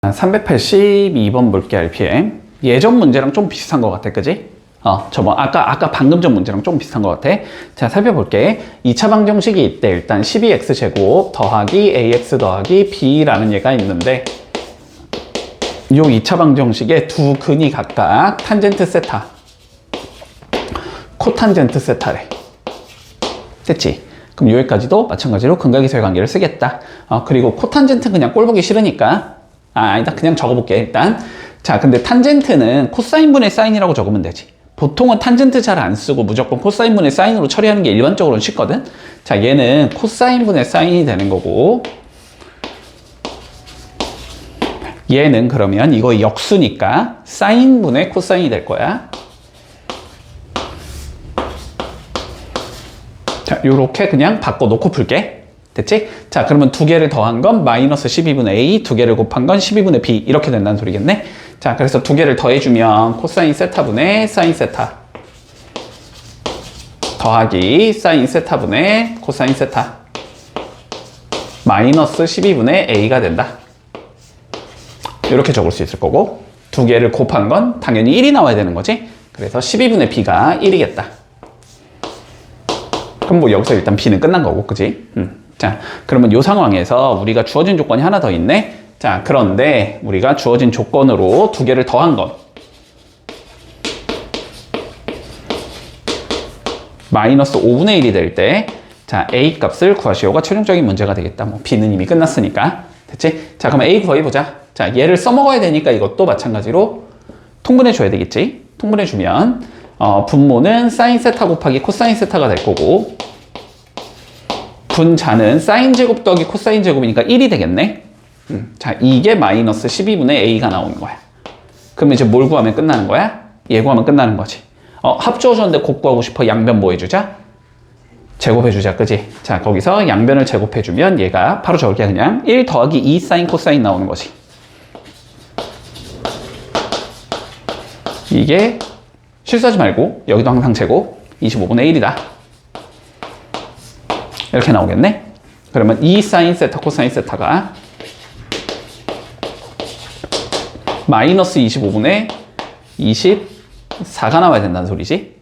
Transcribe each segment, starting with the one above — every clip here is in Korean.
382번 볼게, RPM. 예전 문제랑 좀 비슷한 것 같아, 그지? 아까 방금 전 문제랑 좀 비슷한 것 같아. 자, 살펴볼게. 2차 방정식이 있대. 일단 12x제곱 더하기 ax 더하기 b라는 얘가 있는데, 요 2차 방정식에 두 근이 각각 탄젠트 세타, 코탄젠트 세타래. 됐지? 그럼 여기까지도 마찬가지로 근각이서의 관계를 쓰겠다. 그리고 코탄젠트 그냥 꼴 보기 싫으니까, 아니다. 그냥 적어볼게, 일단. 자, 근데 탄젠트는 코사인분의 사인이라고 적으면 되지. 보통은 탄젠트 잘 안 쓰고 무조건 코사인분의 사인으로 처리하는 게 일반적으로는 쉽거든. 자, 얘는 코사인분의 사인이 되는 거고, 얘는 그러면 이거 역수니까 사인분의 코사인이 될 거야. 자, 요렇게 그냥 바꿔놓고 풀게. 됐지? 자, 그러면 두 개를 더한 건 마이너스 12분의 a, 두 개를 곱한 건 12분의 b 이렇게 된다는 소리겠네? 자, 그래서 두 개를 더해주면 코사인 세타분의 사인 세타 더하기 사인 세타분의 코사인 세타 마이너스 12분의 a가 된다. 이렇게 적을 수 있을 거고, 두 개를 곱한 건 당연히 1이 나와야 되는 거지? 그래서 12분의 b가 1이겠다. 그럼 뭐 여기서 일단 b는 끝난 거고, 그지? 자, 그러면 이 상황에서 우리가 주어진 조건이 하나 더 있네? 자, 그런데 우리가 주어진 조건으로 두 개를 더한 건 마이너스 5분의 1이 될 때, 자, a 값을 구하시오가 최종적인 문제가 되겠다. 뭐 b는 이미 끝났으니까. 됐지? 자, 그러면 a 구해보자. 자, 얘를 써먹어야 되니까 이것도 마찬가지로 통분해줘야 되겠지? 통분해주면 분모는 사인 세타 곱하기 코사인 세타가 될 거고, 분자는 사인 제곱 더하기 코사인 제곱이니까 1이 되겠네. 자, 이게 마이너스 12분의 a가 나오는 거야. 그러면 이제 뭘 구하면 끝나는 거야? 얘 구하면 끝나는 거지. 합주어줬는데 곱 구하고 싶어. 양변 뭐 해주자? 제곱해주자, 그지? 자, 거기서 양변을 제곱해주면 얘가 바로 적을게. 그냥 1 더하기 2 사인 코사인 나오는 거지. 이게 실수하지 말고 여기도 항상 제곱 25분의 1이다. 이렇게 나오겠네? 그러면 2 사인 세타 코사인 세타가 마이너스 25분의 24가 나와야 된다는 소리지.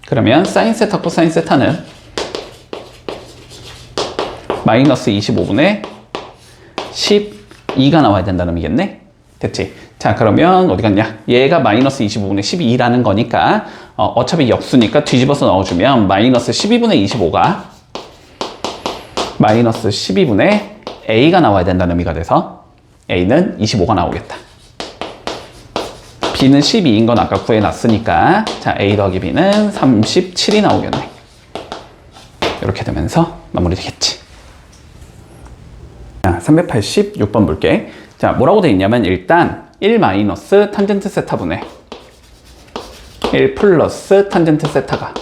그러면 사인 세타 코사인 세타는 마이너스 25분의 12가 나와야 된다는 의미겠네? 됐지? 자, 그러면 어디 갔냐? 얘가 마이너스 25분의 12라는 거니까 어차피 역수니까 뒤집어서 넣어주면 마이너스 12분의 25가 마이너스 12분의 a가 나와야 된다는 의미가 돼서 a는 25가 나오겠다. b는 12인 건 아까 구해놨으니까, 자, a 더하기 b는 37이 나오겠네. 이렇게 되면서 마무리되겠지. 자, 386번 볼게. 자, 뭐라고 돼 있냐면 일단 1 마이너스 탄젠트 세타분의 1 플러스 탄젠트 세타가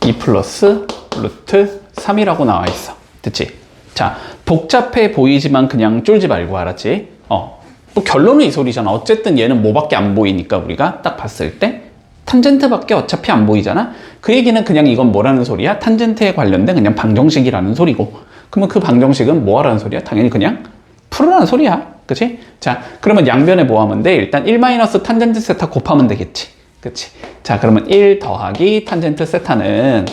2 플러스 루트 3이라고 나와 있어. 됐지? 자, 복잡해 보이지만 그냥 쫄지 말고, 알았지? 뭐 결론은 이 소리잖아. 어쨌든 얘는 뭐밖에 안 보이니까 우리가 딱 봤을 때 탄젠트밖에 어차피 안 보이잖아. 그 얘기는 그냥 이건 뭐라는 소리야? 탄젠트에 관련된 그냥 방정식이라는 소리고, 그러면 그 방정식은 뭐 하라는 소리야? 당연히 그냥 풀으라는 소리야. 그치? 자, 그러면 양변에 뭐 하면 돼? 일단 1 마이너스 탄젠트 세타 곱하면 되겠지. 그치? 자, 그러면 1 더하기 탄젠트 세타는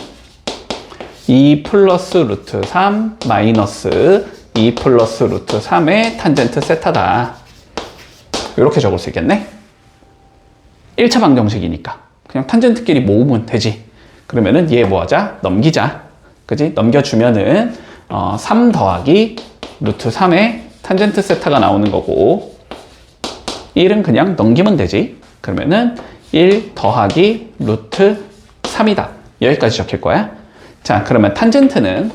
2 플러스 루트 3 마이너스 2 플러스 루트 3의 탄젠트 세타다. 이렇게 적을 수 있겠네? 1차 방정식이니까 그냥 탄젠트끼리 모으면 되지. 그러면은 얘 뭐 하자? 넘기자. 그지? 넘겨주면은 3 더하기 루트 3의 탄젠트 세타가 나오는 거고, 1은 그냥 넘기면 되지. 그러면은 1 더하기 루트 3이다. 여기까지 적힐 거야. 자, 그러면 탄젠트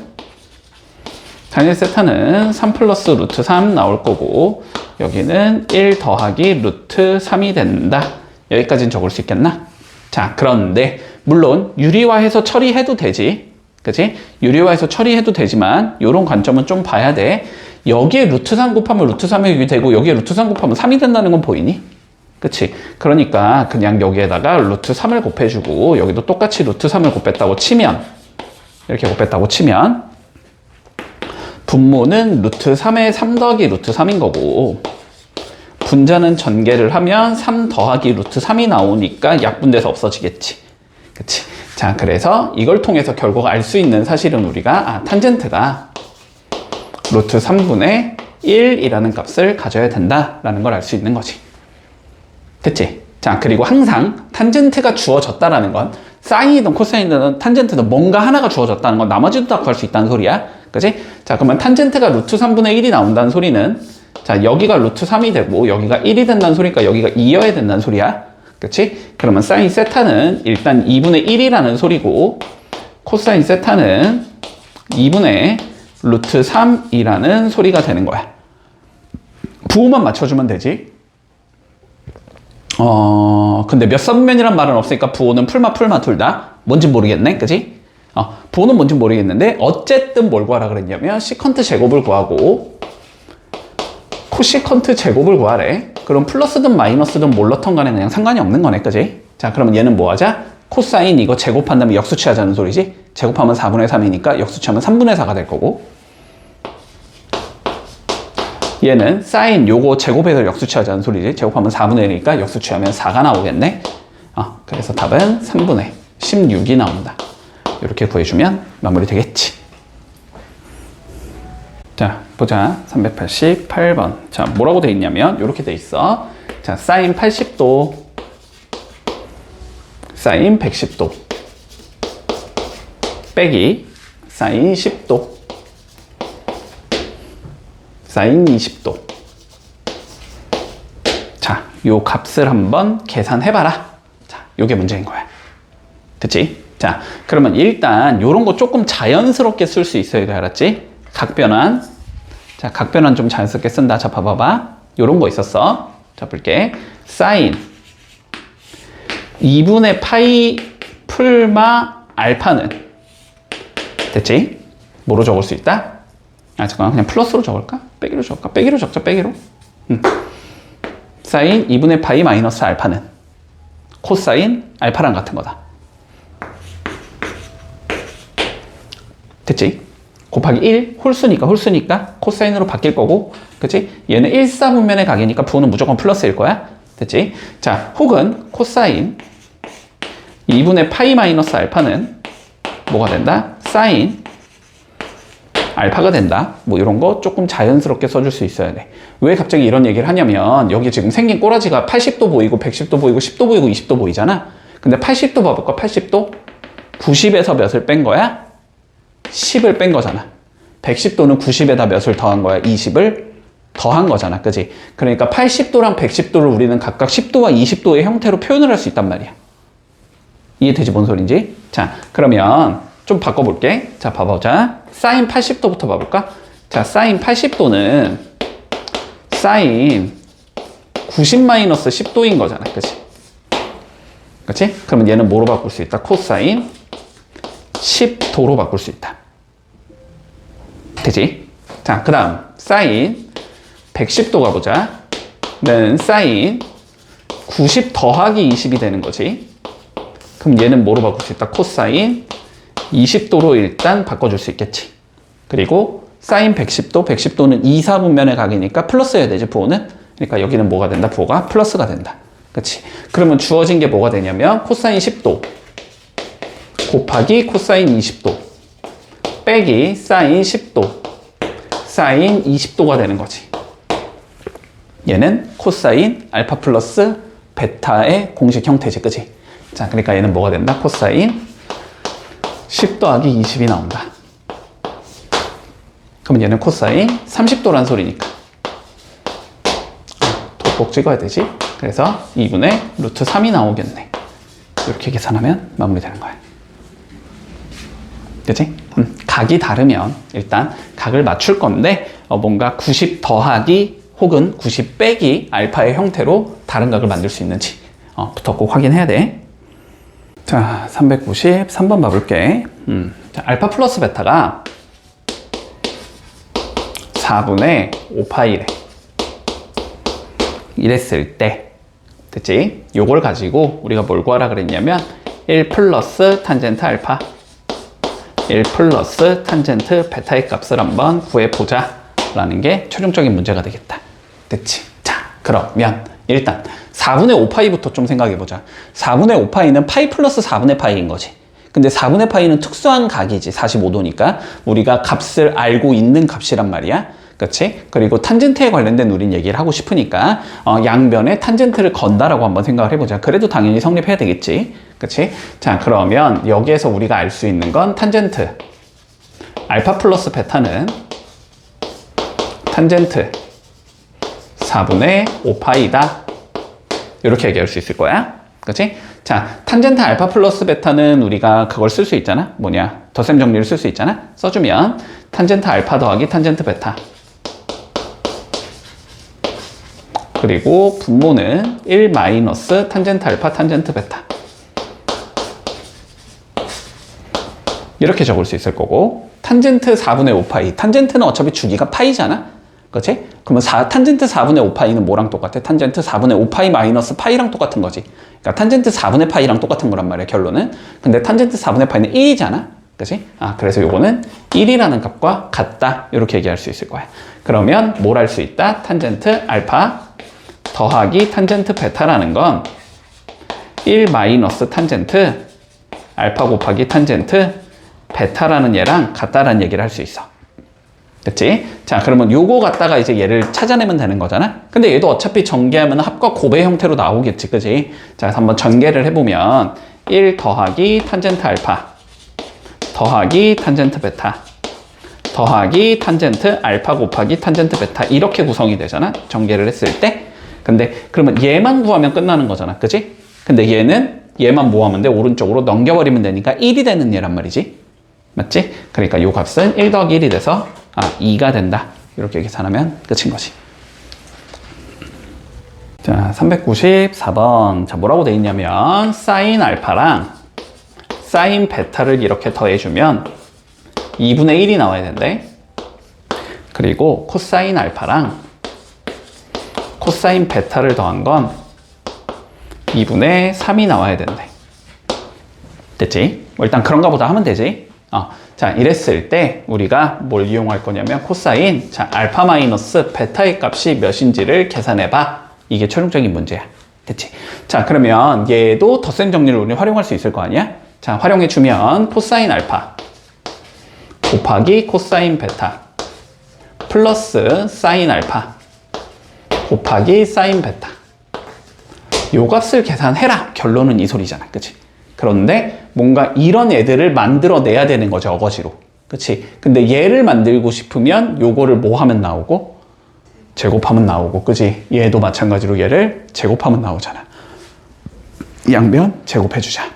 세타는 3 플러스 루트 3 나올 거고, 여기는 1 더하기 루트 3이 된다. 여기까지는 적을 수 있겠나? 자, 그런데 물론 유리화해서 처리해도 되지. 그치? 유리화해서 처리해도 되지만 이런 관점은 좀 봐야 돼. 여기에 루트 3 곱하면 루트 3이 되고 여기에 루트 3 곱하면 3이 된다는 건 보이니? 그치? 그러니까 그냥 여기에다가 루트 3을 곱해주고 여기도 똑같이 루트 3을 곱했다고 치면, 이렇게 곱했다고 치면 분모는 루트 3의 3 더하기 루트 3인 거고, 분자는 전개를 하면 3 더하기 루트 3이 나오니까 약분돼서 없어지겠지. 그치? 자, 그래서 이걸 통해서 결국 알 수 있는 사실은 우리가, 탄젠트가 루트 3분의 1이라는 값을 가져야 된다라는 걸 알 수 있는 거지. 됐지? 자, 그리고 항상 탄젠트가 주어졌다라는 건 사인이든 코사인이든 탄젠트든 뭔가 하나가 주어졌다는 건 나머지도 다 구할 수 있다는 소리야. 그치? 자, 그러면 탄젠트가 루트 3분의 1이 나온다는 소리는, 자, 여기가 루트 3이 되고 여기가 1이 된다는 소리니까 여기가 2여야 된다는 소리야. 그치? 그러면 사인 세타는 일단 2분의 1이라는 소리고, 코사인 세타는 2분의 루트 3이라는 소리가 되는 거야. 부호만 맞춰주면 되지. 근데 몇 사분면이란 말은 없으니까 부호는 풀마 둘 다 뭔진 모르겠네. 그치? 부호는 뭔진 모르겠는데 어쨌든 뭘 구하라 그랬냐면 시컨트 제곱을 구하고 코시컨트 제곱을 구하래. 그럼 플러스든 마이너스든 뭘 넣던 간에 그냥 상관이 없는 거네. 그치? 자, 그러면 얘는 뭐 하자? 코사인 이거 제곱한 다음에 역수치하자는 소리지. 제곱하면 4분의 3이니까 역수치하면 3분의 4가 될 거고, 얘는 사인 요거 제곱해서 역수치하자는 소리지. 제곱하면 4분의 1이니까 역수치하면 4가 나오겠네. 그래서 답은 3분의 16이 나온다. 이렇게 구해주면 마무리 되겠지. 자, 보자. 388번. 자, 뭐라고 돼 있냐면 이렇게 돼 있어. 자, 사인 80도, 사인 110도 빼기 사인 10도, 사인 20도. 자, 요 값을 한번 계산해봐라. 자, 요게 문제인 거야. 됐지? 자, 그러면 일단 요런 거 조금 자연스럽게 쓸 수 있어야 돼. 알았지? 각변환. 자, 각변환 좀 자연스럽게 쓴다. 자, 봐봐봐. 요런 거 있었어. 자, 볼게. 사인 2분의 파이 풀마 알파는, 됐지? 뭐로 적을 수 있다? 잠깐만, 그냥 플러스로 적을까? 빼기로 적을까? 빼기로 적자, 빼기로. 사인 2분의 파이 마이너스 알파는 코사인 알파랑 같은 거다. 됐지? 곱하기 1, 홀수니까 코사인으로 바뀔 거고, 그치? 얘는 1사분면의 각이니까 부호는 무조건 플러스일 거야. 됐지? 자, 혹은 코사인 2분의 파이 마이너스 알파는 뭐가 된다? 사인 알파가 된다. 뭐 이런 거 조금 자연스럽게 써줄 수 있어야 돼. 왜 갑자기 이런 얘기를 하냐면 여기 지금 생긴 꼬라지가 80도 보이고 110도 보이고 10도 보이고 20도 보이잖아. 근데 80도 봐볼까? 80도? 90에서 몇을 뺀 거야? 10을 뺀 거잖아. 110도는 90에다 몇을 더한 거야? 20을 더한 거잖아. 그지? 그러니까 80도랑 110도를 우리는 각각 10도와 20도의 형태로 표현을 할 수 있단 말이야. 이해되지? 뭔 소린지? 자, 그러면 좀 바꿔볼게. 자, 봐보자. 사인 80도부터 봐볼까? 자, 사인 80도는 사인 90-10도인 거잖아. 그치? 그치? 그러면 얘는 뭐로 바꿀 수 있다? 코사인 10도로 바꿀 수 있다. 되지? 자, 그 다음 사인 110도 가보자. 는 사인 90 더하기 20이 되는 거지. 그럼 얘는 뭐로 바꿀 수 있다? 코사인 20도로 일단 바꿔줄 수 있겠지. 그리고 사인 110도, 110도는 2, 4분면의 각이니까 플러스여야 되지, 부호는. 그러니까 여기는 뭐가 된다? 부호가 플러스가 된다. 그치? 그러면 주어진 게 뭐가 되냐면 코사인 10도 곱하기 코사인 20도 빼기 사인 10도 사인 20도가 되는 거지. 얘는 코사인 알파 플러스 베타의 공식 형태지. 그치? 자, 그러니까 얘는 뭐가 된다? 코사인 10 더하기 20이 나온다. 그러면 얘는 코사인 30도란 소리니까 꼭 찍어야 되지. 그래서 2분의 루트 3이 나오겠네. 이렇게 계산하면 마무리되는 거야. 그치? 각이 다르면 일단 각을 맞출 건데 뭔가 90 더하기 혹은 90 빼기 알파의 형태로 다른 각을 만들 수 있는지 부터 꼭 확인해야 돼. 자, 393번 봐볼게. 자, 알파 플러스 베타가 4분의 5파이래. 이랬을 때, 됐지? 요걸 가지고 우리가 뭘 구하라 그랬냐면 1 플러스 탄젠트 알파 1 플러스 탄젠트 베타의 값을 한번 구해보자 라는 게 최종적인 문제가 되겠다. 됐지? 자, 그러면 일단 4분의 5파이부터 좀 생각해보자. 4분의 5파이는 파이 플러스 4분의 파이인 거지. 근데 4분의 파이는 특수한 각이지. 45도니까 우리가 값을 알고 있는 값이란 말이야. 그치? 그리고 탄젠트에 관련된 우린 얘기를 하고 싶으니까 양변에 탄젠트를 건다라고 한번 생각을 해보자. 그래도 당연히 성립해야 되겠지. 그치? 자, 그러면 여기에서 우리가 알 수 있는 건 탄젠트 알파 플러스 베타는 탄젠트 4분의 5파이다. 이렇게 얘기할 수 있을 거야. 그치? 자, 탄젠트 알파 플러스 베타는 우리가 그걸 쓸 수 있잖아. 뭐냐? 덧셈 정리를 쓸 수 있잖아. 써주면 탄젠트 알파 더하기 탄젠트 베타. 그리고 분모는 1 마이너스 탄젠트 알파 탄젠트 베타. 이렇게 적을 수 있을 거고, 탄젠트 4분의 5파이. 탄젠트는 어차피 주기가 파이잖아. 그치? 그러면 탄젠트 4분의 5파이는 뭐랑 똑같아? 탄젠트 4분의 5파이 마이너스 파이랑 똑같은 거지. 그러니까 탄젠트 4분의 파이랑 똑같은 거란 말이야, 결론은. 근데 탄젠트 4분의 파이는 1이잖아. 그치? 그래서 요거는 1이라는 값과 같다. 이렇게 얘기할 수 있을 거야. 그러면 뭘 할 수 있다? 탄젠트 알파 더하기 탄젠트 베타라는 건 1 마이너스 탄젠트 알파 곱하기 탄젠트 베타라는 얘랑 같다라는 얘기를 할 수 있어. 됐지? 자, 그러면 요거 갖다가 이제 얘를 찾아내면 되는 거잖아? 근데 얘도 어차피 전개하면 합과 곱의 형태로 나오겠지, 그지? 자, 그래서 한번 전개를 해보면 1 더하기 탄젠트 알파 더하기 탄젠트 베타 더하기 탄젠트 알파 곱하기 탄젠트 베타 이렇게 구성이 되잖아? 전개를 했을 때. 근데 그러면 얘만 구하면 끝나는 거잖아, 그지? 근데 얘만 뭐 하면 돼? 오른쪽으로 넘겨버리면 되니까 1이 되는 얘란 말이지. 맞지? 그러니까 요 값은 1 더하기 1이 돼서 2가 된다. 이렇게 계산하면 끝인 거지. 자, 394번. 자, 뭐라고 돼 있냐면 사인 알파랑 사인 베타를 이렇게 더해주면 2분의 1이 나와야 된대. 그리고 코사인 알파랑 코사인 베타를 더한 건 2분의 3이 나와야 된대. 됐지? 뭐 일단 그런가 보다 하면 되지. 자, 이랬을 때 우리가 뭘 이용할 거냐면 코사인, 자, 알파 마이너스 베타의 값이 몇인지를 계산해봐. 이게 최종적인 문제야. 됐지? 자, 그러면 얘도 덧셈 정리를 우리는 활용할 수 있을 거 아니야? 자, 활용해주면 코사인 알파 곱하기 코사인 베타 플러스 사인 알파 곱하기 사인 베타. 요 값을 계산해라. 결론은 이 소리잖아. 그치? 그런데 뭔가 이런 애들을 만들어내야 되는 거죠. 어거지로. 그치? 근데 얘를 만들고 싶으면 요거를 뭐 하면 나오고? 제곱하면 나오고. 그치? 얘도 마찬가지로 얘를 제곱하면 나오잖아. 양변 제곱해주자.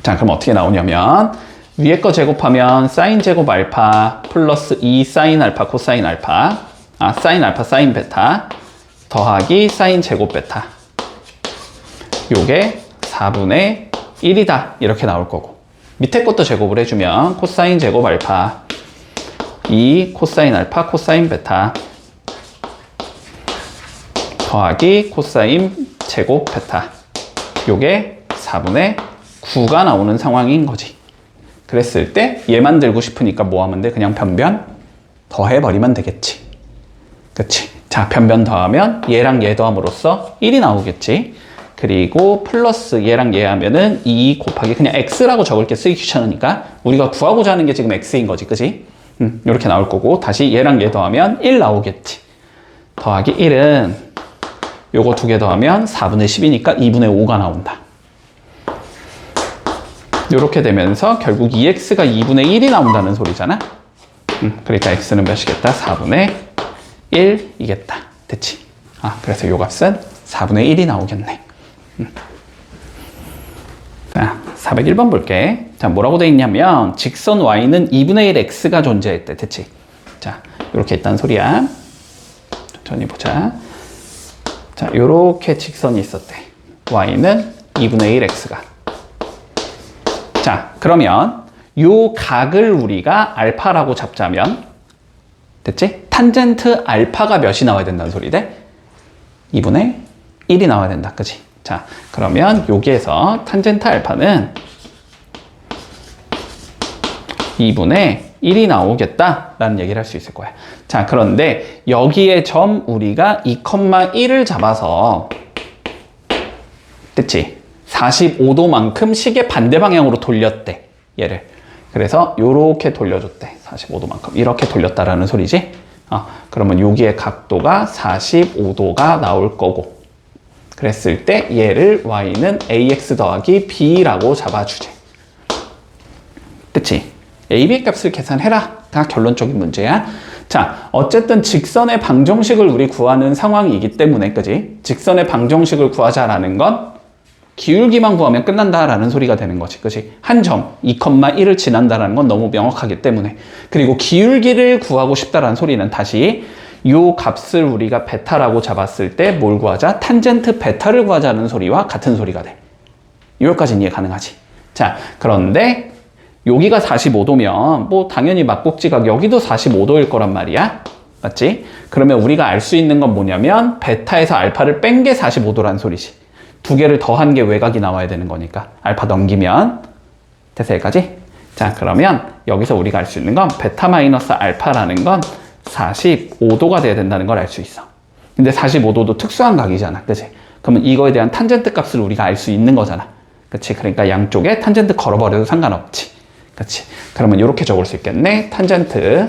자, 그럼 어떻게 나오냐면 위에 거 제곱하면 사인 제곱 알파 플러스 2 사인 알파 코사인 알파 사인 알파 사인 베타 더하기 사인 제곱 베타 요게 4분의 1이다 이렇게 나올 거고, 밑에 것도 제곱을 해주면 코사인 제곱 알파 2 코사인 알파 코사인 베타 더하기 코사인 제곱 베타 요게 4분의 9가 나오는 상황인 거지. 그랬을 때 얘 만들고 싶으니까 뭐 하면 돼? 그냥 변변 더해버리면 되겠지. 그치? 자, 변변 더하면 얘랑 얘 더함으로써 1이 나오겠지. 그리고 플러스 얘랑 얘 하면은 2 곱하기 그냥 x라고 적을게. 쓰기 귀찮으니까. 우리가 구하고자 하는 게 지금 x인 거지. 그치? 이렇게 나올 거고, 다시 얘랑 얘 더하면 1 나오겠지. 더하기 1은 요거 두 개 더하면 4분의 10이니까 2분의 5가 나온다. 이렇게 되면서 결국 2x가 2분의 1이 나온다는 소리잖아. 그러니까 x는 몇이겠다? 4분의 1이겠다. 됐지? 그래서 요 값은 4분의 1이 나오겠네. 자, 401번 볼게. 자, 뭐라고 돼 있냐면 직선 y는 2분의 1 x가 존재했대. 됐지? 자, 이렇게 있다는 소리야. 천천히 보자. 자, 요렇게 직선이 있었대. y는 2분의 1 x가. 자, 그러면 요 각을 우리가 알파라고 잡자면, 됐지? 탄젠트 알파가 몇이 나와야 된다는 소리대? 2분의 1이 나와야 된다. 그치? 자, 그러면 여기에서 탄젠트 알파는 2분의 1이 나오겠다라는 얘기를 할 수 있을 거야. 자, 그런데 여기에 점 우리가 2,1을 잡아서 됐지? 45도만큼 시계 반대 방향으로 돌렸대. 얘를. 그래서 요렇게 돌려줬대. 45도만큼. 이렇게 돌렸다라는 소리지? 그러면 여기에 각도가 45도가 나올 거고. 그랬을 때 얘를 y는 ax 더하기 b라고 잡아주지. 그치? a, b 값을 계산해라. 가 결론적인 문제야. 자, 어쨌든 직선의 방정식을 우리 구하는 상황이기 때문에, 그지? 직선의 방정식을 구하자라는 건 기울기만 구하면 끝난다라는 소리가 되는 거지. 그치? 한 점, 2,1을 지난다라는 건 너무 명확하기 때문에. 그리고 기울기를 구하고 싶다라는 소리는 다시 요 값을 우리가 베타라고 잡았을 때 뭘 구하자? 탄젠트 베타를 구하자는 소리와 같은 소리가 돼. 여기까지는 이해 가능하지. 자, 그런데 여기가 45도면 뭐 당연히 막곡지각 여기도 45도일 거란 말이야. 맞지? 그러면 우리가 알 수 있는 건 뭐냐면 베타에서 알파를 뺀 게 45도라는 소리지. 두 개를 더한 게 외곽이 나와야 되는 거니까 알파 넘기면 됐어 여기까지? 자, 그러면 여기서 우리가 알 수 있는 건 베타 마이너스 알파라는 건 45도가 돼야 된다는 걸 알 수 있어. 근데 45도도 특수한 각이잖아. 그치? 그러면 이거에 대한 탄젠트 값을 우리가 알 수 있는 거잖아. 그치? 그러니까 양쪽에 탄젠트 걸어버려도 상관없지. 그치? 그러면 이렇게 적을 수 있겠네. 탄젠트.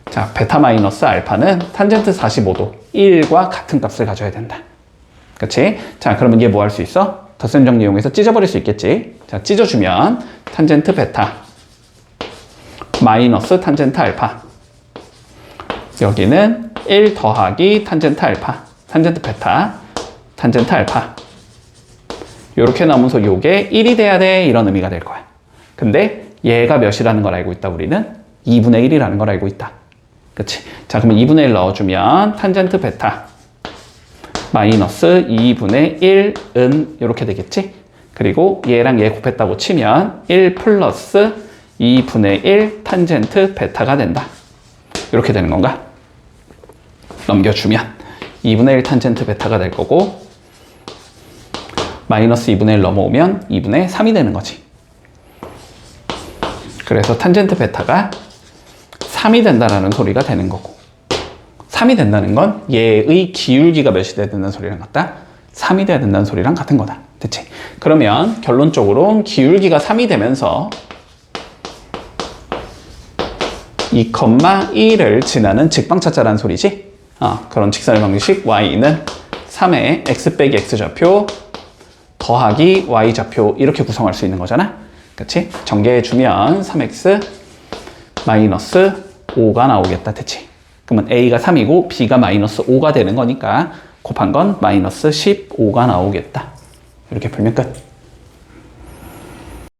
자, 베타 마이너스 알파는 탄젠트 45도 1과 같은 값을 가져야 된다. 그치? 자, 그러면 얘 뭐 할 수 있어? 덧셈 정리 이용해서 찢어버릴 수 있겠지? 자, 찢어주면 탄젠트 베타 마이너스 탄젠트 알파. 여기는 1 더하기 탄젠트 알파, 탄젠트 베타, 탄젠트 알파. 요렇게 나오면서 요게 1이 돼야 돼. 이런 의미가 될 거야. 근데 얘가 몇이라는 걸 알고 있다. 우리는 2분의 1이라는 걸 알고 있다. 그치? 자, 그러면 2분의 1 넣어주면 탄젠트 베타 마이너스 2분의 1은 이렇게 되겠지? 그리고 얘랑 얘 곱했다고 치면 1 플러스 2분의 1 탄젠트 베타가 된다. 이렇게 되는 건가? 넘겨주면 2분의 1 탄젠트 베타가 될 거고 마이너스 2분의 1 넘어오면 2분의 3이 되는 거지. 그래서 탄젠트 베타가 3이 된다는 소리가 되는 거고 3이 된다는 건 얘의 기울기가 몇이 돼야 된다는 소리랑 같다? 3이 돼야 된다는 소리랑 같은 거다. 됐지? 그러면 결론적으로 기울기가 3이 되면서 2,1을 지나는 직방차자라는 소리지? 그런 직선의 방정식 y는 3의 x 빼기 x 좌표 더하기 y 좌표 이렇게 구성할 수 있는 거잖아? 그치? 전개해주면 3x 마이너스 5가 나오겠다. 됐지? 그러면 a가 3이고 b가 마이너스 5가 되는 거니까 곱한 건 마이너스 15가 나오겠다. 이렇게 풀면 끝.